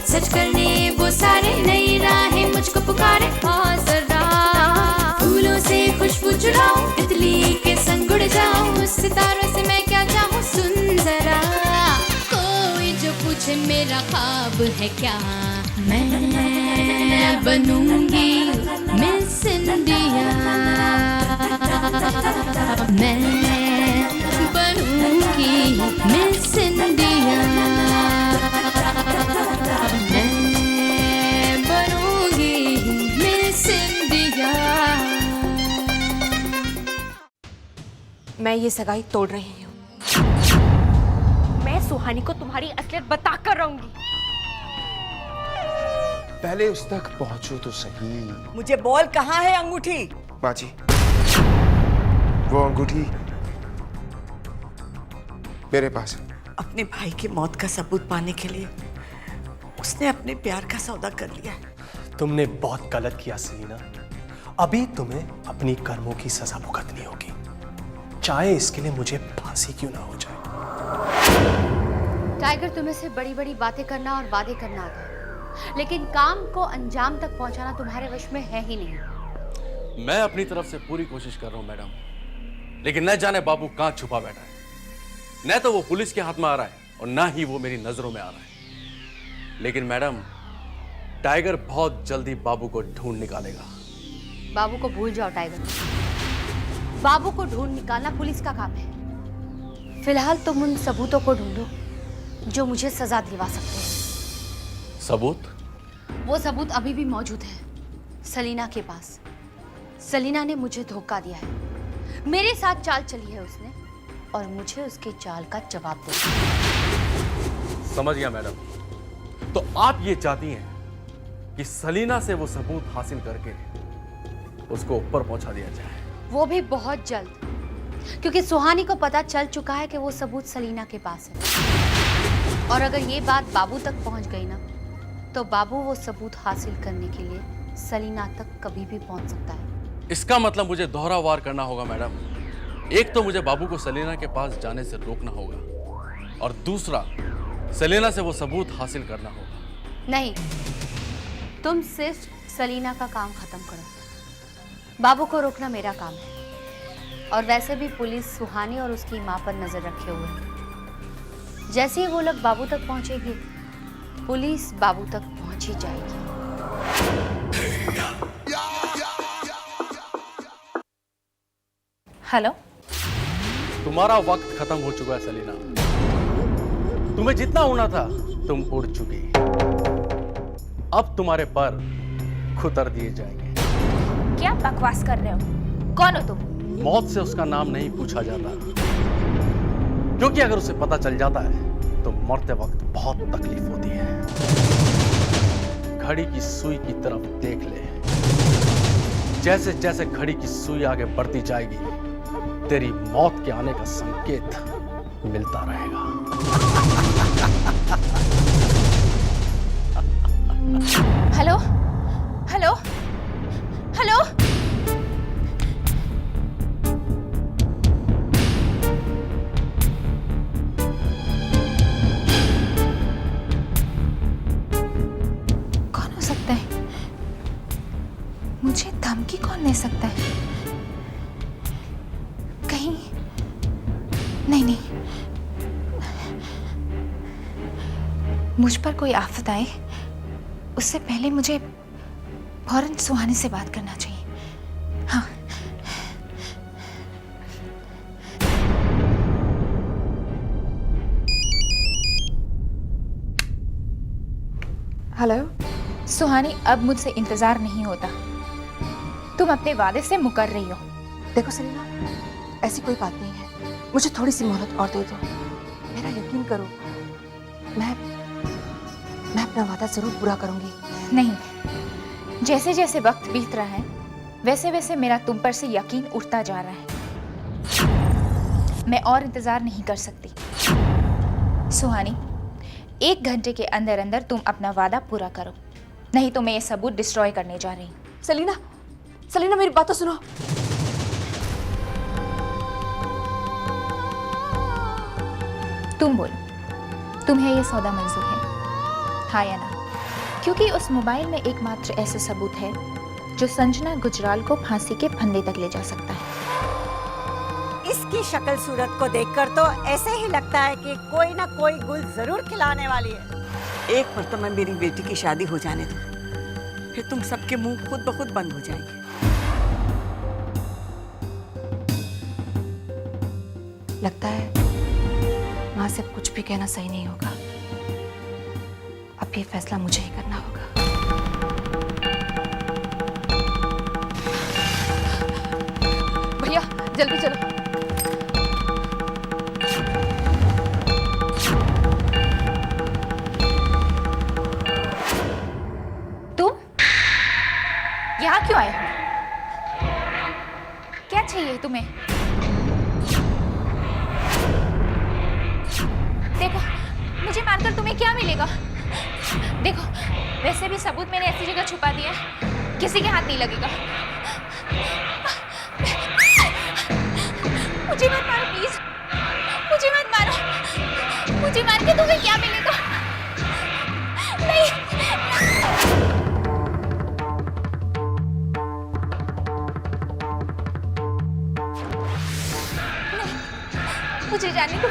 सच करने वो सारे नई राहें मुझको पुकारे। जरा फूलों से खुशबू चुराऊं, तितली के संग उड़ जाऊं, सितारों से मैं क्या चाहूं। सुन जरा कोई जो पूछे मेरा ख्वाब है क्या, मैं बनूंगी मिस इंडिया, मैं बनूंगी मिस इंडिया, मैं ये सगाई तोड़ रही हूँ। मैं सुहानी को तुम्हारी असलियत बता कर रहूंगी। पहले उस तक पहुंचो तो सही। मुझे बोल, कहाँ है अंगूठी? बाजी, वो अंगूठी मेरे पास है। अपने भाई की मौत का सबूत पाने के लिए उसने अपने प्यार का सौदा कर लिया है। तुमने बहुत गलत किया सेलिना। अभी तुम्हें अपनी कर्मों की सजा भुगतनी होगी, चाहे इसके लिए मुझे फांसी क्यों ना हो जाए। टाइगर, तुम्हें से बड़ी बड़ी बातें करना और वादे करना आता है, लेकिन काम को अंजाम तक पहुंचाना तुम्हारे वश में है ही नहीं। मैं अपनी तरफ से पूरी कोशिश कर रहा हूं मैडम, लेकिन न जाने बाबू कहां छुपा बैठा है। न तो वो पुलिस के हाथ में आ रहा है और ना ही वो मेरी नजरों में आ रहा है। लेकिन मैडम, टाइगर बहुत जल्दी बाबू को ढूंढ निकालेगा। बाबू को भूल जाओ टाइगर, बाबू को ढूंढ निकालना पुलिस का काम है। फिलहाल तुम उन सबूतों को ढूंढो जो मुझे सजा दिलवा सकते हैं। सबूत? वो सबूत अभी भी मौजूद है सलीना के पास। सलीना ने मुझे धोखा दिया है, मेरे साथ चाल चली है उसने, और मुझे उसके चाल का जवाब देना। समझ गया मैडम। तो आप ये चाहती हैं कि सलीना से वो सबूत हासिल करके उसको ऊपर पहुंचा दिया जाए? वो भी बहुत जल्द, क्योंकि सुहानी को पता चल चुका है कि वो सबूत सलीना के पास है। और अगर ये बात बाबू तक पहुंच गई ना, तो बाबू वो सबूत हासिल करने के लिए सलीना तक कभी भी पहुंच सकता है। इसका मतलब मुझे दोहरा वार करना होगा मैडम। एक तो मुझे बाबू को सलीना के पास जाने से रोकना होगा, और दूसरा सलीना से वो सबूत हासिल करना होगा। नहीं, तुम सिर्फ सलीना का काम खत्म करो, बाबू को रोकना मेरा काम है। और वैसे भी पुलिस सुहानी और उसकी मां पर नजर रखे हुए है। जैसे ही वो लोग बाबू तक पहुंचेगी, पुलिस बाबू तक पहुंच ही जाएगी। हेलो, तुम्हारा वक्त खत्म हो चुका है सलीना। तुम्हें जितना उड़ना था तुम उड़ चुकी। अब तुम्हारे पर खुतर दिए जाएंगे। क्या बकवास कर रहे हो? कौन हो तुम? मौत से उसका नाम नहीं पूछा जाता, क्योंकि अगर उसे पता चल जाता है तो मरते वक्त बहुत तकलीफ होती है। घड़ी की सुई की तरफ देख ले, जैसे जैसे घड़ी की सुई आगे बढ़ती जाएगी, तेरी मौत के आने का संकेत मिलता रहेगा। हेलो हेलो हेलो, कौन हो सकता है? मुझे धमकी कौन दे सकता है? कहीं नहीं, मुझ पर कोई आफत आए उससे पहले मुझे फौरन सुहानी से बात करना चाहिए। हाँ, हेलो सुहानी, अब मुझसे इंतजार नहीं होता। तुम अपने वादे से मुकर रही हो। देखो सलीना, ऐसी कोई बात नहीं है, मुझे थोड़ी सी मोहलत और दे दो। मेरा यकीन करो, मैं अपना वादा जरूर पूरा करूंगी। नहीं, जैसे जैसे वक्त बीत रहा है वैसे वैसे मेरा तुम पर से यकीन उठता जा रहा है। मैं और इंतजार नहीं कर सकती। सुहानी, 1 घंटे के अंदर अंदर तुम अपना वादा पूरा करो, नहीं तो मैं ये सबूत डिस्ट्रॉय करने जा रही हूँ। सलीना मेरी बात तो सुनो। तुम बोलो, तुम्हें ये सौदा मंजूर है, हाँ या ना? क्योंकि उस मोबाइल में एकमात्र ऐसा सबूत है जो संजना गुजराल को फांसी के फंदे तक ले जा सकता है। इसकी शक्ल सूरत को देखकर तो ऐसे ही लगता है कि कोई ना कोई गुल जरूर खिलाने वाली है। एक मर्तबा मेरी बेटी की शादी हो जाने दो, फिर तुम सबके मुंह खुद ब खुद बंद हो जाएंगे। लगता है माँ से कुछ भी कहना सही नहीं होगा। अब ये फैसला मुझे ही करना होगा। भैया जल्दी चलो। तुम यहाँ क्यों आए हो? क्या चाहिए तुम्हें? देखो, मुझे मारकर तुम्हें क्या मिलेगा? देखो, वैसे भी सबूत मैंने ऐसी जगह छुपा दिया है, किसी के हाथ नहीं लगेगा। मुझे मत मारो प्लीज, मुझे मत मारो। मुझे मार के तुम्हें क्या मिलेगा? नहीं, नहीं, मुझे जाने दो।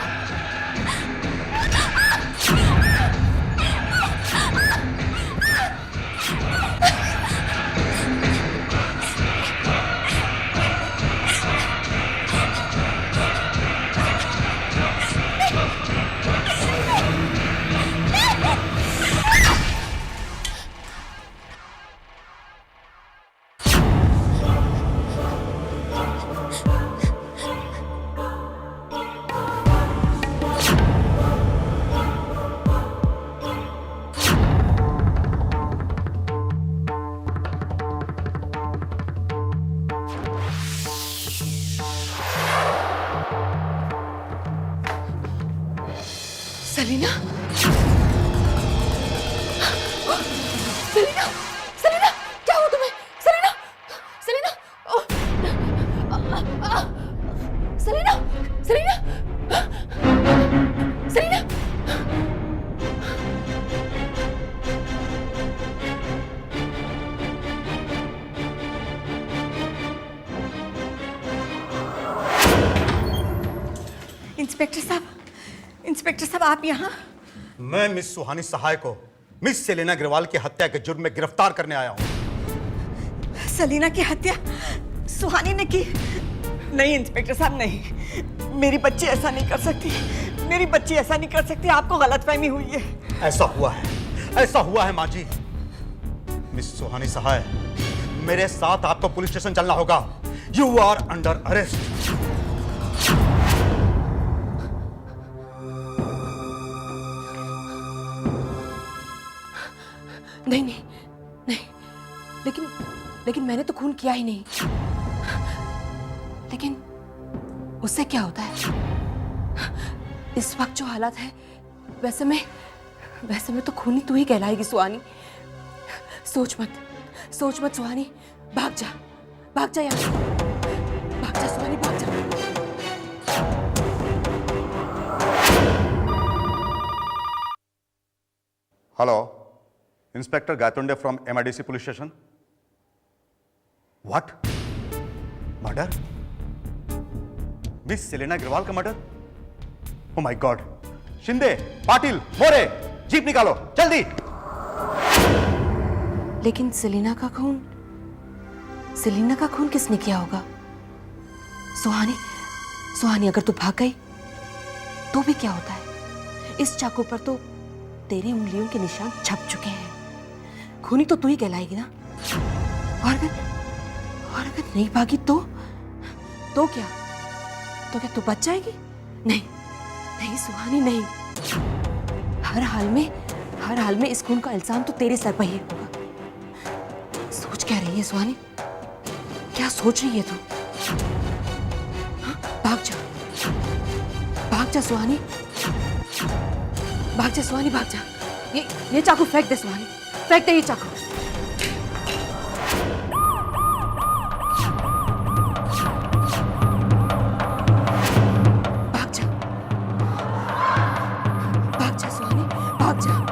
सलीना, सलीना, सलीना, क्या हुआ तुम्हें? सलीना, सलीना, सलीना, सलीना, सलीना। इंस्पेक्टर साहब, आप यहाँ? मैं मिस सुहानी सहाय को मिस सेलेना अग्रवाल की हत्या के जुर्म में गिरफ्तार करने आया हूँ। सलीना की हत्या सुहानी ने की? नहीं इंस्पेक्टर साहब, नहीं, मेरी बच्ची ऐसा नहीं कर सकती। मेरी बच्ची ऐसा नहीं कर सकती। आपको गलतफहमी हुई है। ऐसा हुआ है माँ जी। मिस सुहानी सहाय, मेरे साथ आपको पुलिस स्टेशन चलना होगा। You are under arrest. नहीं नहीं नहीं, लेकिन मैंने तो खून किया ही नहीं। लेकिन उससे क्या होता है? इस वक्त जो हालात है वैसे में तो खूनी तू ही कहलाएगी सुहानी। सोच मत सुहानी, भाग जा यहाँ से। भाग जा सुहानी, भाग जा। Hello, inspector Gaitonde from MIDC police station. What? Murder? Miss Selena Agarwal का murder? Oh my God! Shinde, Patil, More, jeep निकालो जल्दी। लेकिन सेलिना का खून किसने किया होगा? सुहानी अगर तू भाग गई तो भी क्या होता है? इस चाकू पर तो तेरी उंगलियों के निशान छप चुके हैं। खूनी तो तू ही कहलाएगी ना। और अगर नहीं भागी तो क्या? तो क्या तू बच जाएगी? नहीं नहीं सुहानी, नहीं। हर हाल में इस खून का इल्जाम तो तेरे सर पर ही होगा। सोच क्या रही है सुहानी? क्या सोच रही है तू? हाँ? भाग जा सुहानी, भाग जा सुहानी, भाग जा। ये चाकू फेंक दे सुहानी, फेंक दे ये चाकू। भाग जा सुहानी, भाग जा।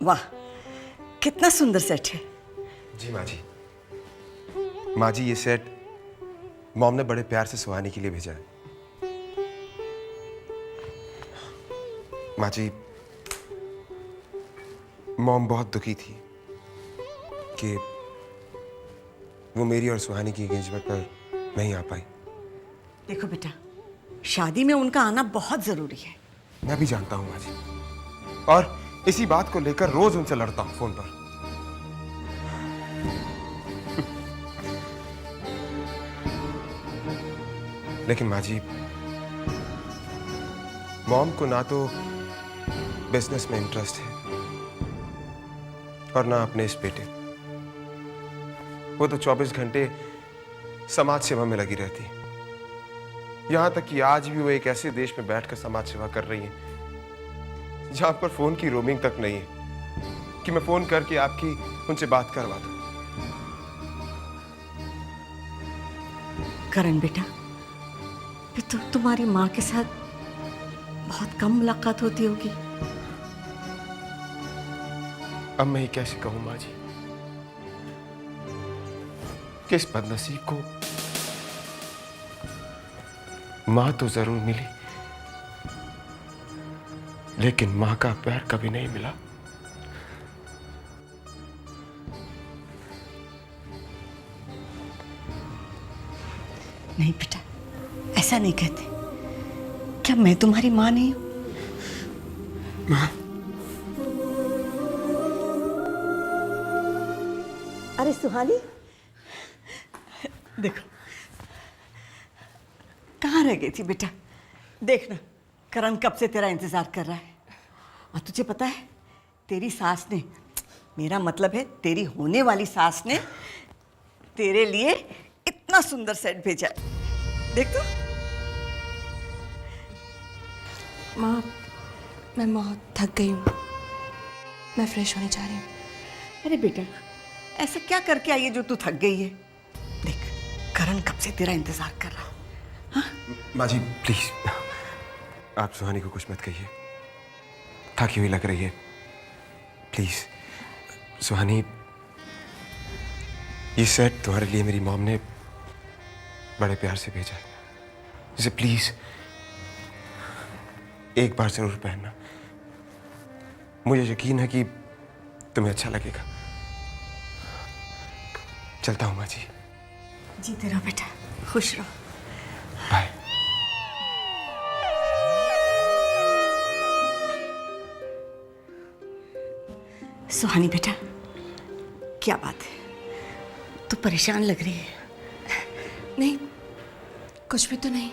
वाह, कितना सुंदर सेट है। जी माँ जी। माँ जी, ये सेट मॉम ने बड़े प्यार से सुहानी के लिए भेजा है। माँ जी, मॉम बहुत दुखी थी कि वो मेरी और सुहानी की एंगेजमेंट पर नहीं आ पाई। देखो बेटा, शादी में उनका आना बहुत जरूरी है। मैं भी जानता हूँ माँ जी, और इसी बात को लेकर रोज उनसे लड़ता हूँ फोन पर। लेकिन माँ जी, मॉम को ना तो बिजनेस में इंटरेस्ट है और ना अपने इस बेटे। वो तो 24 घंटे समाज सेवा में लगी रहती है। यहां तक कि आज भी वो एक ऐसे देश में बैठकर समाज सेवा कर रही है जहां पर फोन की रोमिंग तक नहीं है कि मैं फोन करके आपकी उनसे बात करवा दूं। करण बेटा, तो तुम्हारी माँ के साथ बहुत कम मुलाकात होती होगी। अब मैं ये कैसे कहूं माँ जी, किस बदनसीब को माँ तो जरूर मिली, लेकिन माँ का प्यार कभी नहीं मिला। नहीं बेटा, ऐसा नहीं कहते। क्या मैं तुम्हारी माँ नहीं हूं? माँ, अरे सुहानी, देखो कहाँ रह गई थी बेटा? देखना, करण कब से तेरा इंतजार कर रहा है। और तुझे पता है, तेरी सास ने, मेरा मतलब है तेरी होने वाली सास ने, तेरे लिए इतना सुंदर सेट भेजा है। देख तो। माँ, मैं बहुत थक गई हूँ, मैं फ्रेश होने जा रही हूँ। अरे बेटा, ऐसा क्या करके आई है जो तू थक गई है? देख, करण कब से तेरा इंतजार कर रहा है। माँ जी प्लीज, आप सुहानी को कुछ मत कहिए, थकी हुई लग रही है। प्लीज सुहानी, ये सेट तुम्हारे लिए मेरी मॉम ने बड़े प्यार से भेजा है। इसे प्लीज एक बार जरूर पहनना, मुझे यकीन है कि तुम्हें अच्छा लगेगा। चलता हूं माँ जी। जीते रहो बेटा, खुश रहो। बाय। सुहानी बेटा, क्या बात है, तू परेशान लग रही है। नहीं, कुछ भी तो नहीं।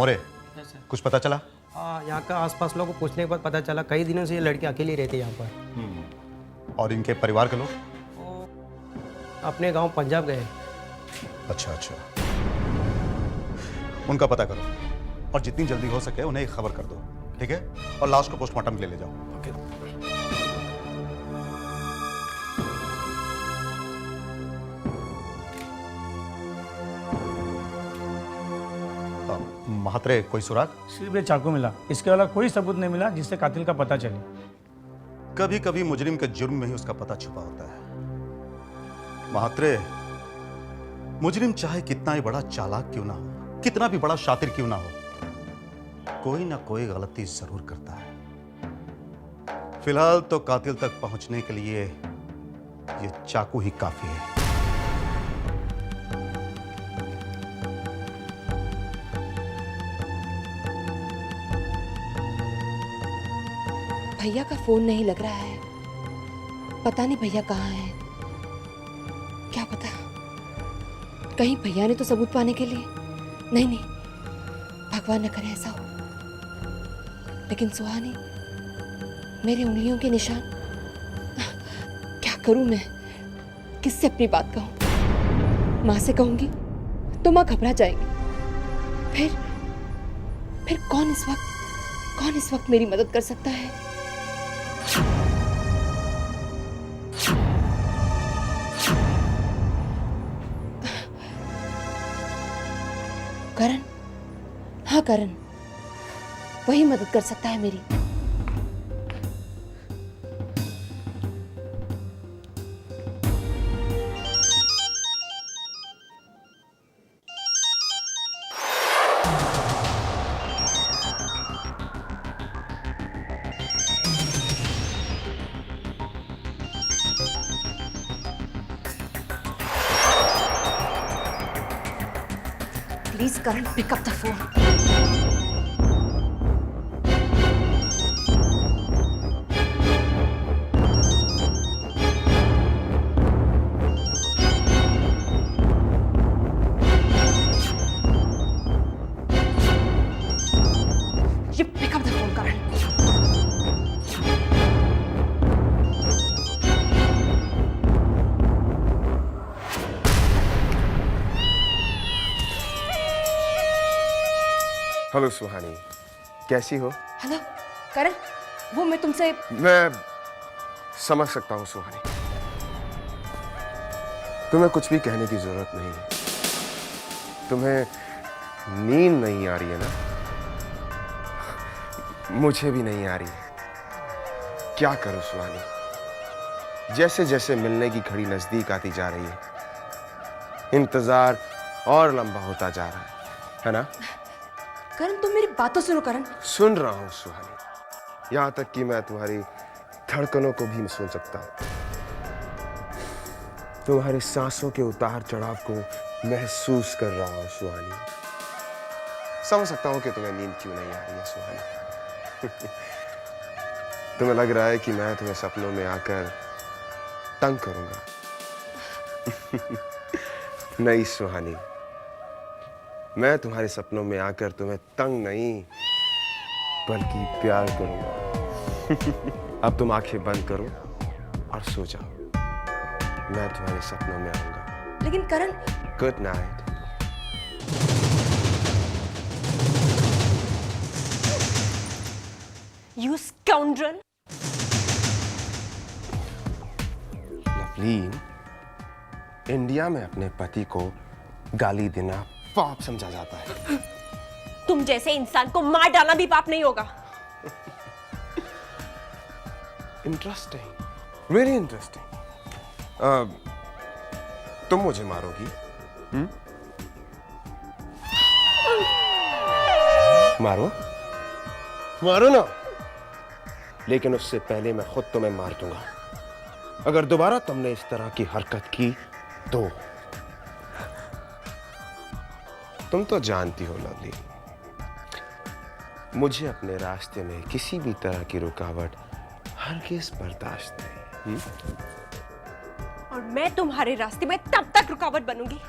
मोरे कुछ पता चला? यहाँ का आसपास लोगों को पूछने के बाद पता चला कई दिनों से ये लड़की अकेली रहती है यहाँ पर। और इनके परिवार के लोग? अपने गांव पंजाब गए। अच्छा अच्छा, उनका पता करो और जितनी जल्दी हो सके उन्हें एक खबर कर दो, ठीक है? और लाश को पोस्टमार्टम के लिए ले जाओ। ओके। महात्रे कोई सुराग? सिर्फ ये चाकू मिला, इसके अलावा कोई सबूत नहीं मिला जिससे कातिल का पता चले। कभी कभी मुजरिम के जुर्म में ही उसका पता छुपा होता है। महात्रे, मुजरिम चाहे कितना ही बड़ा चालाक क्यों ना हो, कितना भी बड़ा शातिर क्यों ना हो, कोई ना कोई गलती जरूर करता है। फिलहाल तो कातिल तक पहुंचने के लिए ये चाकू ही काफी है। भैया का फोन नहीं लग रहा है, पता नहीं भैया कहाँ है। क्या पता कहीं भैया ने तो सबूत पाने के लिए। नहीं नहीं, भगवान न करे ऐसा हो। लेकिन सुहानी, मेरी उंगलियों के निशान, क्या करूं मैं? किससे अपनी बात कहूं? माँ से कहूंगी तो माँ घबरा जाएगी। फिर कौन इस वक्त मेरी मदद कर सकता है? करण, हाँ करण, वही मदद कर सकता है मेरी। Please, Karan, pick up the phone. You pick up the phone, Karan. Hello Suhani, कैसी हो? हेलो करण, वो मैं तुमसे। मैं समझ सकता हूँ सुहानी, तुम्हें कुछ भी कहने की जरूरत नहीं है। तुम्हें नींद नहीं आ रही है ना? मुझे भी नहीं आ रही है। क्या करूं सुहानी, जैसे जैसे मिलने की घड़ी नजदीक आती जा रही है, इंतजार और लंबा होता जा रहा है ना? करण, तुम मेरी बात तो सुनो। करण, सुन रहा हूं सुहानी, यहां तक कि मैं तुम्हारी धड़कनों को भी सुन सकता हूं। तुम्हारे सांसों के उतार चढ़ाव को महसूस कर रहा हूं सुहानी। समझ सकता हूं कि तुम्हें नींद क्यों नहीं आ रही है सुहानी। तुम्हें लग रहा है कि मैं तुम्हें सपनों में आकर तंग करूंगा। नहीं सुहानी, मैं तुम्हारे सपनों में आकर तुम्हें तंग नहीं बल्कि प्यार करूंगा। अब तुम आंखें बंद करो और सो जाओ, मैं तुम्हारे सपनों में आऊंगा। लेकिन Karan. Good night. You scoundrel! Lovleen, India में अपने पति को गाली देना पाप समझा जाता है। तुम जैसे इंसान को मार डालना भी पाप नहीं होगा। Interesting, very interesting. तुम मुझे मारोगी? मारो मारो ना, लेकिन उससे पहले मैं खुद तुम्हें मार दूंगा अगर दोबारा तुमने इस तरह की हरकत की तो। तुम तो जानती हो लवली, मुझे अपने रास्ते में किसी भी तरह की रुकावट हरगिज़ बर्दाश्त नहीं। और मैं तुम्हारे रास्ते में तब तक रुकावट बनूंगी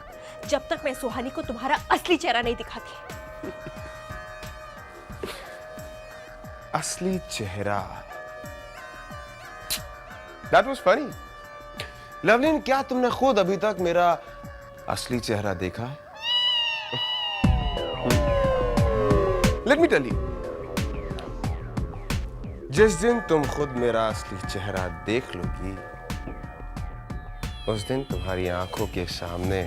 जब तक मैं सुहानी को तुम्हारा असली चेहरा नहीं दिखाती। असली चेहरा। That was funny. लवलीन, क्या तुमने खुद अभी तक मेरा असली चेहरा देखा है? Let me tell you. जिस दिन तुम खुद मेरा असली चेहरा देख लोगी, उस दिन तुम्हारी आंखों के सामने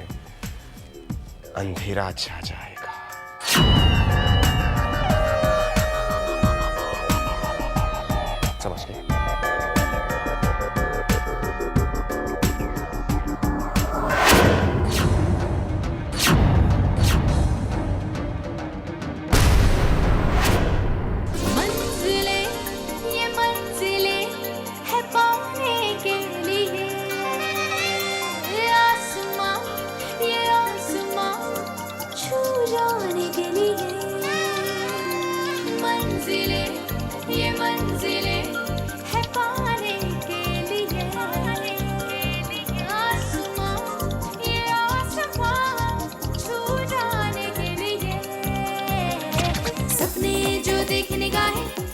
अंधेरा छा जाएगा। समझ गए?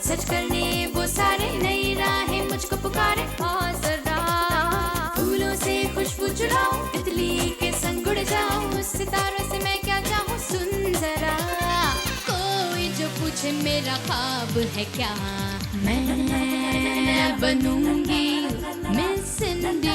सच करने वो सारे नई राहें मुझको पुकारे। और जरा फूलों से खुशबू चुराऊं, तितली के संग उड़ जाऊं, सितारों से मैं क्या चाहूं, सुन जरा। कोई जो पूछे मेरा ख्वाब है क्या, मैं बनूंगी मिस इंडिया।